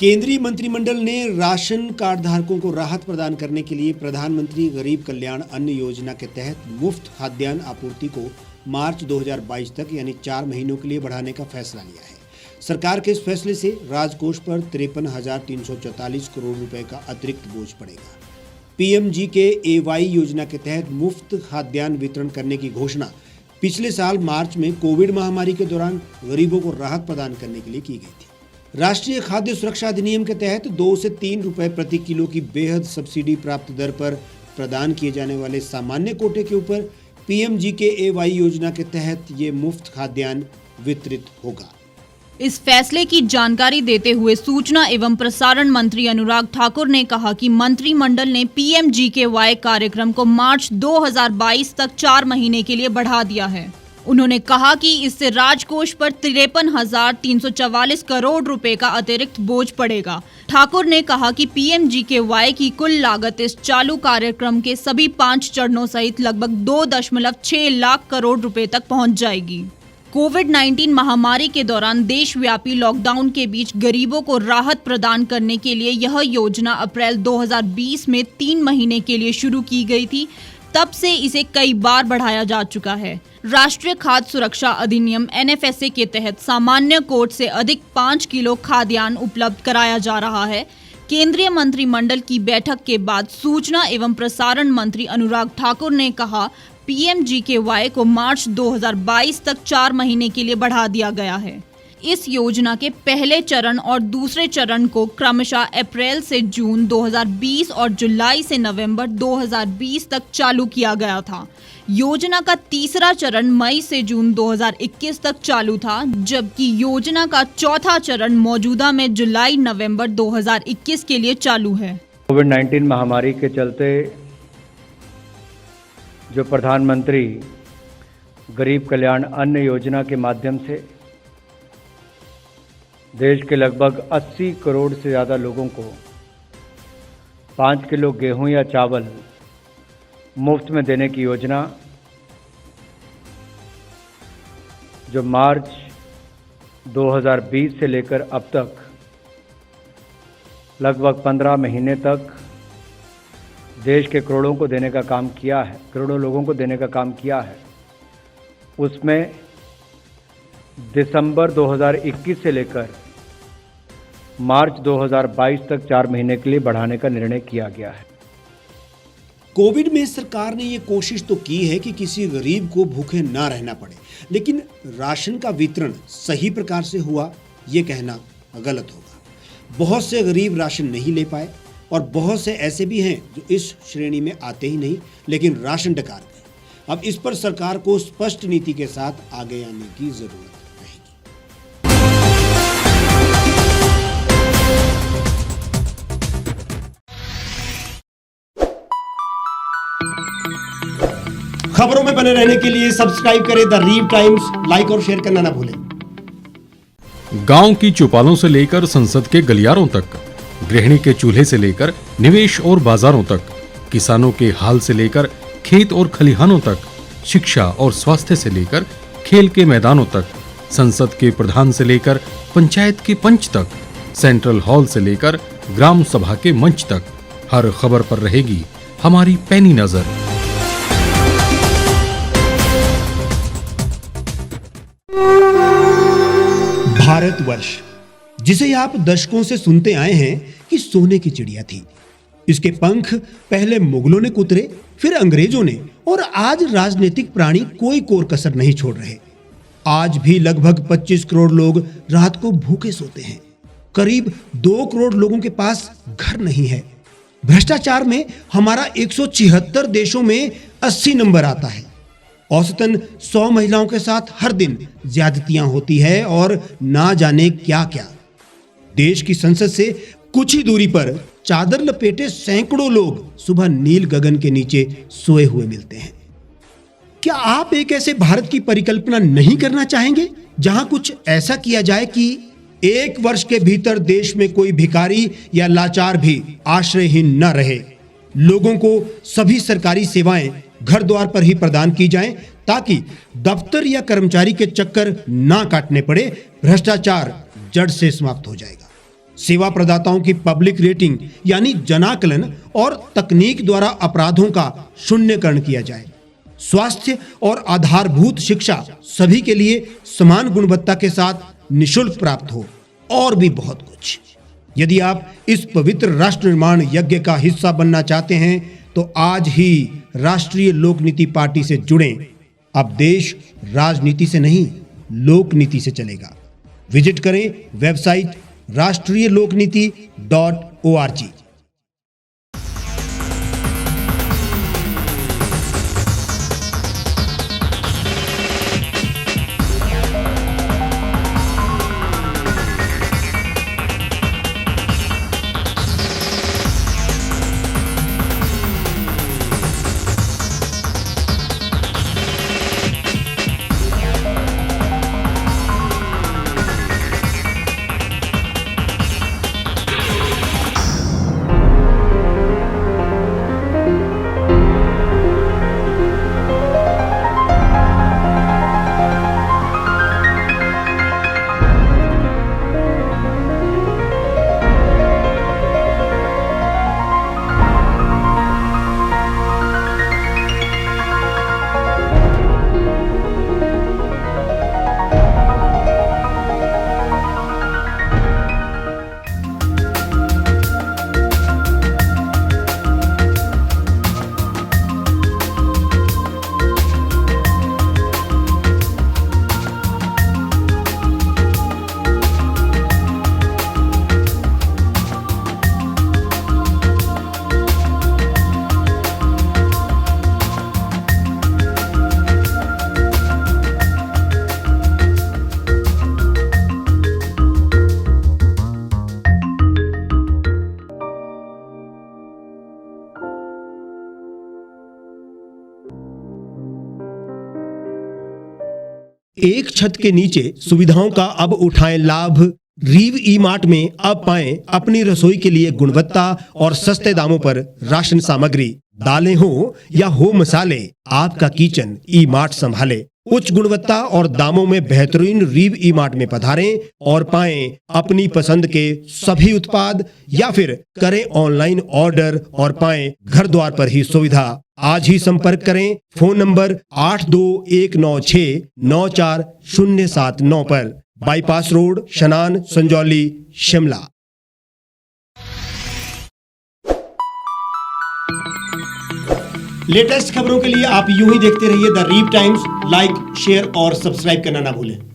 केंद्रीय मंत्रिमंडल ने राशन कार्ड धारकों को राहत प्रदान करने के लिए प्रधानमंत्री गरीब कल्याण अन्न योजना के तहत मुफ्त खाद्यान्न आपूर्ति को मार्च 2022 तक यानी 4 महीनों के लिए बढ़ाने का फैसला लिया है। सरकार के इस फैसले से राजकोष पर 53,344 करोड़ रुपए का अतिरिक्त बोझ पड़ेगा। PMGKAY योजना के तहत मुफ्त खाद्यान्न वितरण करने की घोषणा पिछले साल मार्च में कोविड महामारी के दौरान गरीबों को राहत प्रदान करने के लिए की गई थी। राष्ट्रीय खाद्य सुरक्षा अधिनियम के तहत 2 से 3 रुपए प्रति किलो की बेहद सब्सिडी प्राप्त दर पर प्रदान किए जाने वाले सामान्य कोटे के ऊपर PMGKAY योजना के तहत ये मुफ्त खाद्यान्न वितरित होगा। इस फैसले की जानकारी देते हुए सूचना एवं प्रसारण मंत्री अनुराग ठाकुर ने कहा कि मंत्रिमंडल ने PMGKY कार्यक्रम को मार्च 2022 तक 4 महीने के लिए बढ़ा दिया है। उन्होंने कहा कि इससे राजकोष पर 53,344 करोड़ रुपए का अतिरिक्त बोझ पड़ेगा। ठाकुर ने कहा कि PMGKY की कुल लागत इस चालू कार्यक्रम के सभी 5 चरणों सहित लगभग 2.6 लाख करोड़ रुपए तक पहुंच जाएगी। कोविड-19 महामारी के दौरान देशव्यापी लॉकडाउन के बीच गरीबों को राहत प्रदान करने के लिए यह योजना अप्रैल 2020 में 3 महीने के लिए शुरू की गई थी। तब से इसे कई बार बढ़ाया जा चुका है। राष्ट्रीय खाद्य सुरक्षा अधिनियम NFSA के तहत सामान्य कोट से अधिक 5 किलो खाद्यान्न उपलब्ध कराया जा रहा है। केंद्रीय मंत्रिमंडल की बैठक के बाद सूचना एवं प्रसारण मंत्री अनुराग ठाकुर ने कहा, PMGKY को मार्च 2022 तक 4 महीने के लिए बढ़ा दिया गया है। इस योजना के पहले चरण और दूसरे चरण को क्रमशः अप्रैल से जून 2020 और जुलाई से नवंबर 2020 तक चालू किया गया था। योजना का तीसरा चरण मई से जून 2021 तक चालू था, जबकि योजना का चौथा चरण मौजूदा में जुलाई नवंबर 2021 के लिए चालू है। कोविड-19 महामारी के चलते जो प्रधानमंत्री गरीब कल्याण अन्न योजना के माध्यम से देश के लगभग 80 करोड़ से ज़्यादा लोगों को 5 किलो गेहूं या चावल मुफ्त में देने की योजना जो मार्च 2020 से लेकर अब तक लगभग 15 महीने तक देश के करोड़ों को देने का काम किया है, करोड़ों लोगों को देने का काम किया है, उसमें दिसंबर 2021 से लेकर मार्च 2022 तक 4 महीने के लिए बढ़ाने का निर्णय किया गया है। कोविड में सरकार ने ये कोशिश तो की है कि किसी गरीब को भूखे ना रहना पड़े, लेकिन राशन का वितरण सही प्रकार से हुआ ये कहना गलत होगा। बहुत से गरीब राशन नहीं ले पाए और बहुत से ऐसे भी हैं जो इस श्रेणी में आते ही नहीं, लेकिन राशन डकार गए। अब इस पर सरकार को स्पष्ट नीति के साथ आगे आने की जरूरत रहेगी। खबरों में बने रहने के लिए सब्सक्राइब करें द रीव टाइम्स, लाइक और शेयर करना ना भूलें। गांव की चौपालों से लेकर संसद के गलियारों तक, गृहिणी के चूल्हे से लेकर निवेश और बाजारों तक, किसानों के हाल से लेकर खेत और खलिहानों तक, शिक्षा और स्वास्थ्य से लेकर खेल के मैदानों तक, संसद के प्रधान से लेकर पंचायत के पंच तक, सेंट्रल हॉल से लेकर ग्राम सभा के मंच तक, हर खबर पर रहेगी हमारी पैनी नजर। भारतवर्ष, जिसे आप दशकों से सुनते आए हैं कि सोने की चिड़िया थी। इसके पंख पहले मुगलों ने कुतरे, फिर अंग्रेजों ने, और आज राजनीतिक प्राणी कोई कोर कसर नहीं छोड़ रहे। आज भी लगभग 25 करोड़ लोग रात को भूखे सोते हैं। करीब 2 करोड़ लोगों के पास घर नहीं है। भ्रष्टाचार में हमारा 176 देशों में 80 नंबर आता है। औसतन 100 महिलाओं के साथ हर दिन ज्यादतियां होती है और ना जाने क्या क्या। देश की संसद से कुछ ही दूरी पर चादर लपेटे सैकड़ों लोग सुबह नील गगन के नीचे सोए हुए मिलते हैं। क्या आप एक ऐसे भारत की परिकल्पना नहीं करना चाहेंगे जहां कुछ ऐसा किया जाए कि 1 वर्ष के भीतर देश में कोई भिखारी या लाचार भी आश्रयहीन न रहे? लोगों को सभी सरकारी सेवाएं घर द्वार पर ही प्रदान की जाएं ताकि दफ्तर या कर्मचारी के चक्कर ना काटने पड़े। भ्रष्टाचार जड़ से समाप्त हो जाएगा। सेवा प्रदाताओं की पब्लिक रेटिंग यानी जनाकलन और तकनीक द्वारा अपराधों का शून्यकरण किया जाए। स्वास्थ्य और आधारभूत शिक्षा सभी के लिए समान गुणवत्ता के साथ निशुल्क प्राप्त हो और भी बहुत कुछ। यदि आप इस पवित्र राष्ट्र निर्माण यज्ञ का हिस्सा बनना चाहते हैं तो आज ही राष्ट्रीय लोक नीति पार्टी से जुड़ें। अब देश राजनीति से नहीं, लोक नीति से चलेगा। विजिट करें वेबसाइट rashtriyalokniti.org। एक छत के नीचे सुविधाओं का अब उठाएं लाभ। रीव ई मार्ट में अब पाएं अपनी रसोई के लिए गुणवत्ता और सस्ते दामों पर राशन सामग्री। दालें हो या हो मसाले, आपका किचन ई मार्ट संभाले। उच्च गुणवत्ता और दामों में बेहतरीन रीव ई मार्ट में पधारें और पाएं अपनी पसंद के सभी उत्पाद, या फिर करें ऑनलाइन ऑर्डर और पाएं घर द्वार पर ही सुविधा। आज ही संपर्क करें फोन नंबर 8219694079 पर, बाईपास रोड, शनान, संजौली, शिमला। लेटेस्ट खबरों के लिए आप यूं ही देखते रहिए द रीव टाइम्स। लाइक, शेयर और सब्सक्राइब करना ना भूलें।